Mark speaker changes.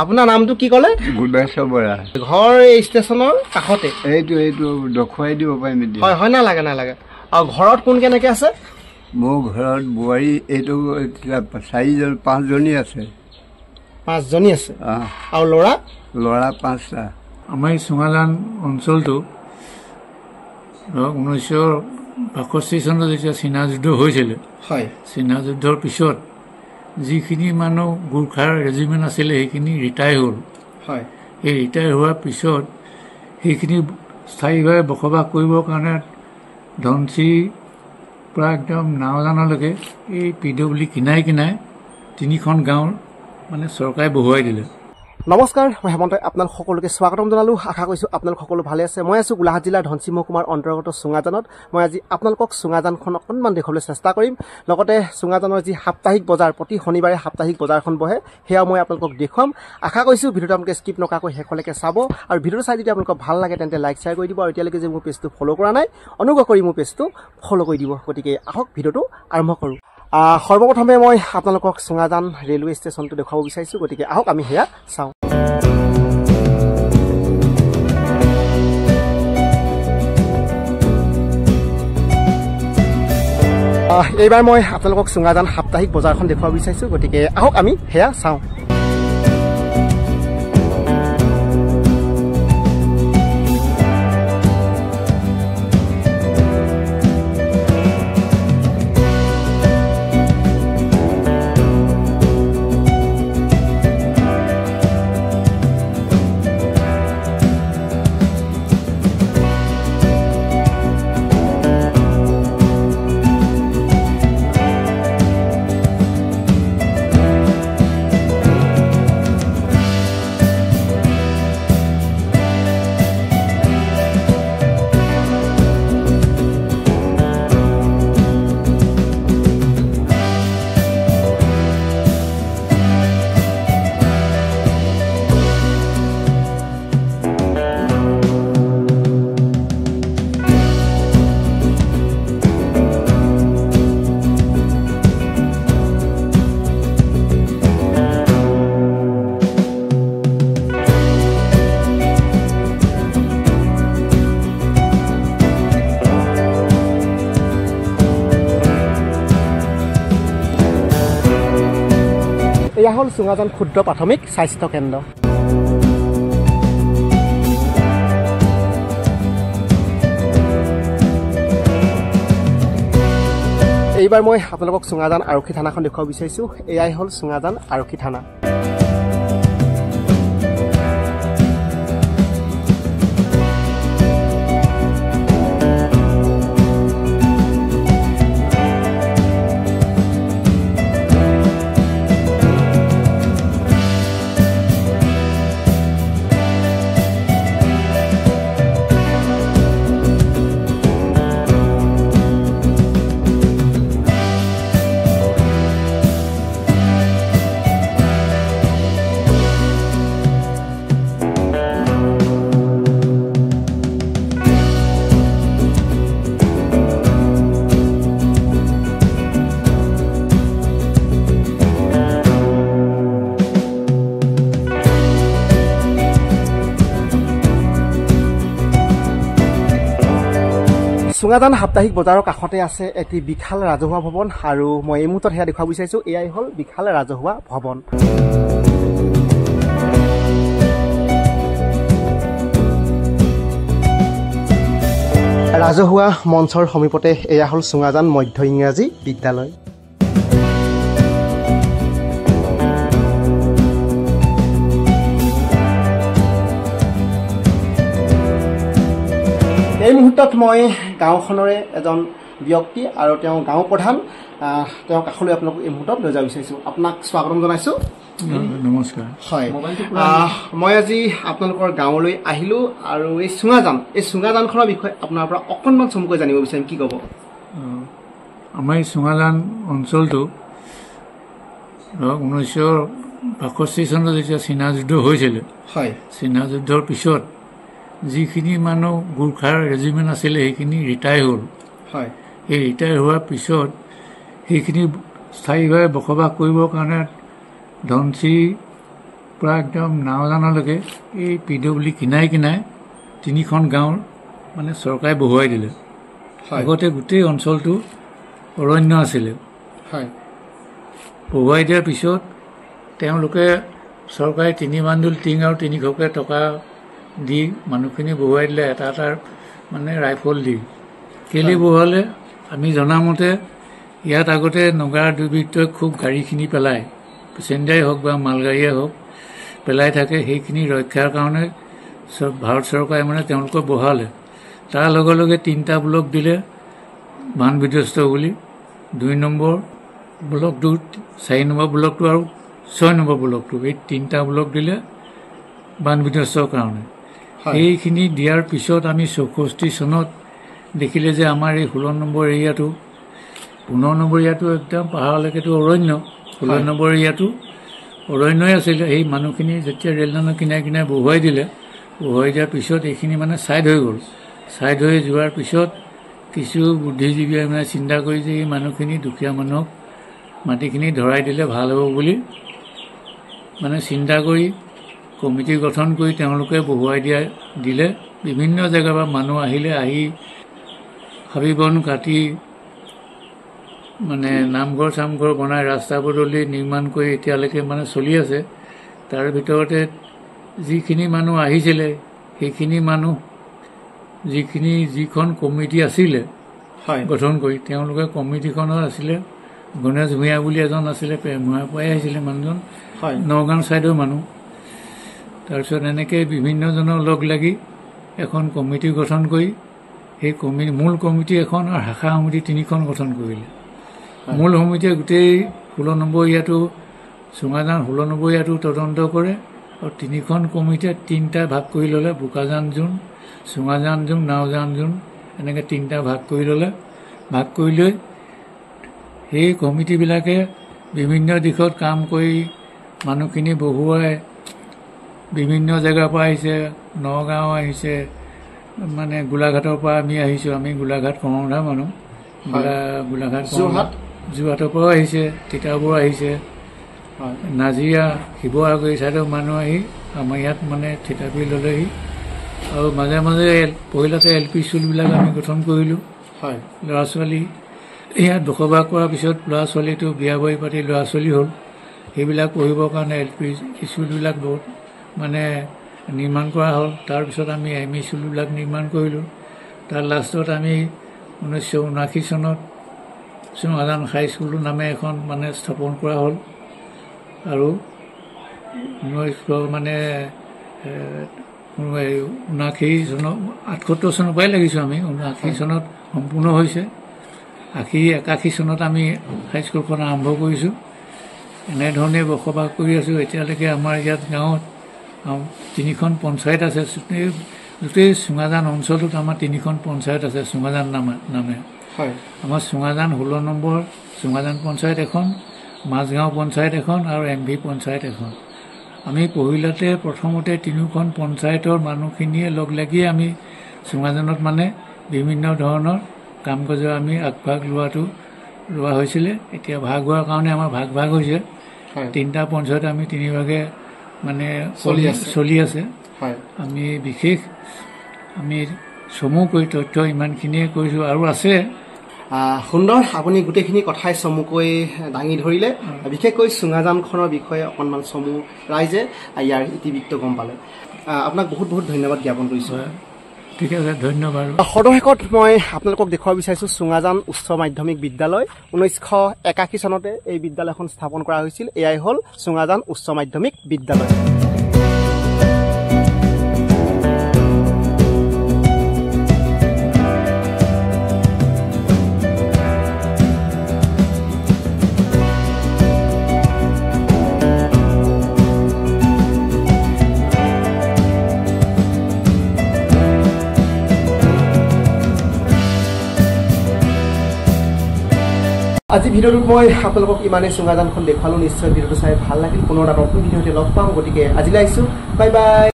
Speaker 1: আপোনাৰ নামটো কি ক'লে?
Speaker 2: গুণেশ্বৰ বৰা।
Speaker 1: ঘৰ এই ষ্টেচনৰ কাষতে?
Speaker 2: এইটো দেখুৱাই দিব পাৰিম এতিয়া।
Speaker 1: হয় হয়, নালাগে নালাগে। আৰু ঘৰত কোন কেনেকৈ আছে?
Speaker 2: মোৰ ঘৰত বোৱাৰী এইটো 5জনী আছে।
Speaker 1: 5জনী আছে? আৰু ল'ৰা?
Speaker 2: ল'ৰা 5টা।
Speaker 3: আমাৰ এই চুঙাজান অঞ্চলটো ধৰক 1962 চনত যেতিয়া চীনা যুদ্ধ হৈছিলে,
Speaker 1: হয়,
Speaker 3: চীনা যুদ্ধৰ পিছত যিখিনি মানুহ গোৰ্খাৰ ৰেজিমেণ্ট আছিলে সেইখিনি ৰিটায়াৰ হ'ল।
Speaker 1: হয়,
Speaker 3: সেই ৰিটায়াৰ হোৱাৰ পিছত সেইখিনি স্থায়ীভাৱে বসবাস কৰিবৰ কাৰণে ধনচিৰিৰ পৰা একদম নাওজানলৈকে এই PW কিনাই 3খন গাঁৱৰ মানে চৰকাৰে বহুৱাই দিলে।
Speaker 1: নমস্কাৰ, মই হেমন্ত। আপোনালোক সকলোকে স্বাগতম জনালোঁ। আশা কৰিছোঁ আপোনালোক সকলো ভালে আছে। মই আছোঁ গোলাঘাট জিলাৰ ধনচিৰি মহকুমাৰ অন্তৰ্গত চুঙাজানত। মই আজি আপোনালোকক চুঙাজানখন অকণমান দেখুৱাবলৈ চেষ্টা কৰিম। লগতে চুঙাজানৰ যি সাপ্তাহিক বজাৰ, প্ৰতি শনিবাৰে সাপ্তাহিক বজাৰখন বহে, সেয়াও মই আপোনালোকক দেখুৱাম। আশা কৰিছোঁ ভিডিঅ'টো আপোনালোকে স্কিপ নকৰাকৈ শেষলৈকে চাব। আৰু ভিডিঅ'টো চাই যদি আপোনালোকক ভাল লাগে তেন্তে লাইক শ্বেয়াৰ কৰি দিব। আৰু এতিয়ালৈকে যে মোৰ পেজটো ফ'ল' কৰা নাই, অনুগ্ৰহ কৰি মোৰ পেজটো ফ'ল' কৰি দিব। গতিকে আহক ভিডিঅ'টো আৰম্ভ কৰোঁ। সৰ্বপ্ৰথমে মই আপোনালোকক চুঙাজান ৰেলৱে ষ্টেচনটো দেখুৱাব বিচাৰিছোঁ। গতিকে আহক আমি সেয়া চাওঁ। এইবাৰ মই আপোনালোকক চুঙাজান সাপ্তাহিক বজাৰখন দেখুৱাব বিচাৰিছোঁ। গতিকে আহক আমি সেয়া চাওঁ। এয়া হ'ল চুঙাজান ক্ষুদ্ৰ প্ৰাথমিক স্বাস্থ্য কেন্দ্ৰ। এইবাৰ মই আপোনালোকক চুঙাজান আৰক্ষী থানাখন দেখুৱাব বিচাৰিছোঁ। এয়াই হ'ল চুঙাজান আৰক্ষী থানা। চুঙাজান সাপ্তাহিক বজাৰৰ কাষতে আছে এটি বিশাল ৰাজহুৱা ভৱন। আৰু মই এই মুহূৰ্তত সেয়া দেখুৱাব বিচাৰিছোঁ। এয়াই হ'ল বিশাল ৰাজহুৱা ভৱন। ৰাজহুৱা মঞ্চৰ সমীপতে এয়া হ'ল চুঙাজান মধ্য ইংৰাজী বিদ্যালয়। এই মুহূৰ্তত মই গাঁওখনৰে এজন ব্যক্তি আৰু তেওঁ গাঁও প্ৰধান, তেওঁ কাষলৈ আপোনালোক এই মুহূৰ্তত লৈ যাব বিচাৰিছোঁ। আপোনাক স্বাগতম জনাইছোঁ।
Speaker 3: নমস্কাৰ।
Speaker 1: হয়, মই আজি আপোনালোকৰ গাঁৱলৈ আহিলোঁ আৰু এই চুঙাজানখনৰ বিষয়ে আপোনাৰ পৰা অকণমান চমুকৈ জানিব বিচাৰিম। কি ক'ব?
Speaker 3: আমাৰ এই চুঙাজান অঞ্চলটো ধৰক 1962 চনত যেতিয়া চীনা যুদ্ধ হৈছিলে,
Speaker 1: হয়,
Speaker 3: চীনা যুদ্ধৰ পিছত যিখিনি মানুহ গোৰ্খাৰ ৰেজিমেণ্ট আছিলে সেইখিনি ৰিটায়াৰ হ'ল।
Speaker 1: হয়,
Speaker 3: এই ৰিটায়াৰ হোৱাৰ পিছত সেইখিনি স্থায়ীভাৱে বসবাস কৰিবৰ কাৰণে ধনচিৰিৰ পৰা একদম নাওজানলৈকে এই PWD কিনাই কিনাই 3খন গাঁৱৰ মানে চৰকাৰে বহুৱাই দিলে। আগতে গোটেই অঞ্চলটো অৰণ্য আছিলে। বহুৱাই দিয়াৰ পিছত তেওঁলোকে চৰকাৰে 3 বান্দুল টিং আৰু 300কে টকা দি মানুহখিনি বহুৱাই দিলে, এটা এটা মানে ৰাইফল দি। কেলে বহুৱালে আমি জনামতে ইয়াত আগতে নগা দুৰ্বৃত্তই খুব গাড়ীখিনি পেলায়, পেচেঞ্জাৰেই হওক বা মালগাড়ীয়ে হওক পেলাই থাকে। সেইখিনি ৰক্ষাৰ কাৰণে ভাৰত চৰকাৰে মানে তেওঁলোকক বহালে। তাৰ লগে লগে 3টা ব্লক দিলে বান বিধ্বস্ত বুলি, 2 নম্বৰ ব্লকটো, 4 নম্বৰ ব্লকটো আৰু 6 নম্বৰ ব্লকটো, এই 3টা ব্লক দিলে বান বিধ্বস্তৰ কাৰণে। সেইখিনি দিয়াৰ পিছত আমি 64 চনত দেখিলে যে আমাৰ এই 16 নম্বৰ এৰিয়াটো, 15 নম্বৰ এৰিয়াটো একদম পাহাৰলৈকেতো অৰণ্য, 16 নম্বৰ এৰিয়াটো অৰণ্যই আছিলে। সেই মানুহখিনি যেতিয়া ৰেললাইনৰ কিনাৰে কিনাৰে বহুৱাই দিলে, বহুৱাই দিয়াৰ পিছত এইখিনি মানে ছাইড হৈ গ'ল। ছাইড হৈ যোৱাৰ পিছত কিছু বুদ্ধিজীৱীয়ে মানে চিন্তা কৰি যে এই মানুহখিনি, দুখীয়া মানুহক মাটিখিনি ধৰাই দিলে ভাল হ'ব বুলি মানে চিন্তা কৰি কমিটি গঠন কৰি তেওঁলোকে বহুৱাই দিলে। বিভিন্ন জেগাৰ পৰা মানুহ আহিলে, আহি হাবি বন কাটি মানে নামঘৰ চামঘৰ বনাই ৰাস্তা পদূলি নিৰ্মাণ কৰি এতিয়ালৈকে মানে চলি আছে। তাৰ ভিতৰতে যিখিনি মানুহ আহিছিলে, সেইখিনি মানুহ যিখন কমিটি আছিলে গঠন কৰি, তেওঁলোকে কমিটিখনত আছিলে গণেশ ভূঞা বুলি এজন আছিলে, প্ৰেমুৱাৰ পৰাই আহিছিলে মানুহজন, নগাঁও ছাইডৰ মানুহ। তাৰপিছত এনেকৈ বিভিন্নজনৰ লগ লাগি এখন কমিটি গঠন কৰি সেই মূল কমিটি এখন আৰু শাখা সমিতি 3খন গঠন কৰিলে। মূল সমিতিয়ে গোটেই 16 নম্বৰ এৰিয়াটো, চুঙাজান 16 নম্বৰ এৰিয়াটো তদন্ত কৰে আৰু 3খন কমিটিয়ে 3টা ভাগ কৰি ল'লে, বোকাজান জোন, চুঙাজান জোন, নাওজান জোন, এনেকৈ 3টা ভাগ কৰি ল'লে। ভাগ কৰি লৈ সেই কমিটিবিলাকে বিভিন্ন দিশত কাম কৰি মানুহখিনি বহুৱাই, বিভিন্ন জেগাৰ পৰা আহিছে, নগাঁও আহিছে, মানে গোলাঘাটৰ পৰা আমি আহিছোঁ, আমি গোলাঘাট কমৰধা মানুহ, গোলাঘাট যোৰহাটৰ পৰাও আহিছে, তিতাবৰ আহিছে, নাজিৰা শিৱসাগৰ ছাইডৰ মানুহ আহি আমাৰ ইয়াত মানে থিতাপি ল'লেহি। আৰু মাজে মাজে পহিলাতে LP স্কুলবিলাক আমি গঠন কৰিলোঁ। ল'ৰা ছোৱালী ইয়াত বসবাস কৰাৰ পিছত ল'ৰা ছোৱালীটো বিয়া বাৰী পাতি ল'ৰা ছোৱালী হ'ল, সেইবিলাক পঢ়িবৰ কাৰণে LP স্কুলবিলাক বহুত মানে নিৰ্মাণ কৰা হ'ল। তাৰপিছত আমি ME স্কুলবিলাক নিৰ্মাণ কৰিলোঁ। তাৰ লাষ্টত আমি 1979 চনত চুঙাজান হাইস্কুল নামে এখন মানে স্থাপন কৰা হ'ল। আৰু 79 চনত 78 চনৰ পৰাই লাগিছোঁ আমি, 79 চনত সম্পূৰ্ণ হৈছে। 81 চনত আমি হাইস্কুলখন আৰম্ভ কৰিছোঁ। এনেধৰণে বসবাস কৰি আছোঁ এতিয়ালৈকে। আমাৰ ইয়াত গাঁৱত 3খন পঞ্চায়ত আছে। গোটেই চুঙাজান অঞ্চলটোত আমাৰ 3খন পঞ্চায়ত আছে চুঙাজান নামে। আমাৰ চুঙাজান 16 নম্বৰ চুঙাজান পঞ্চায়ত এখন, মাজগাঁও পঞ্চায়ত এখন আৰু MV পঞ্চায়ত এখন। আমি পহিলাতে প্ৰথমতে 3খন পঞ্চায়তৰ মানুহখিনিয়ে লগ লাগিয়ে আমি চুঙাজানত মানে বিভিন্ন ধৰণৰ কাম কাজৰ আমি আগভাগ লোৱা হৈছিলে। এতিয়া ভাগ হোৱাৰ কাৰণে আমাৰ ভাগ ভাগ হৈছে। 3টা পঞ্চায়ত আমি 3 ভাগে মানে চলি আছে। আমি বিশেষ আমি চমুকৈ তথ্য ইমানখিনিয়ে কৈছোঁ, আৰু আছে।
Speaker 1: সুন্দৰ, আপুনি গোটেইখিনি কথাই চমুকৈ দাঙি ধৰিলে। বিশেষকৈ চুঙাজানখনৰ বিষয়ে অকণমান চমু ৰাইজে ইয়াৰ ইতিবৃত্ত গম পালে। আপোনাক বহুত বহুত ধন্যবাদ জ্ঞাপন কৰিছোঁ।
Speaker 3: ঠিক আছে, ধন্যবাদ।
Speaker 1: সদশেষত মই আপোনালোকক দেখুৱাব বিচাৰিছোঁ চুঙাজান উচ্চ মাধ্যমিক বিদ্যালয়। 1981 চনতে এই বিদ্যালয়খন স্থাপন কৰা হৈছিল। এয়াই হ'ল চুঙাজান উচ্চ মাধ্যমিক বিদ্যালয়। আজি ভিডিঅ'টোত মই আপোনালোকক ইমানেই চুঙাজানখন দেখুৱালোঁ। নিশ্চয় ভিডিঅ'টো চাই ভাল লাগিল। পুনৰ এটা নতুন ভিডিঅ'তে লগ পাম। গতিকে আজিলৈ আহিছোঁ, বাই বাই।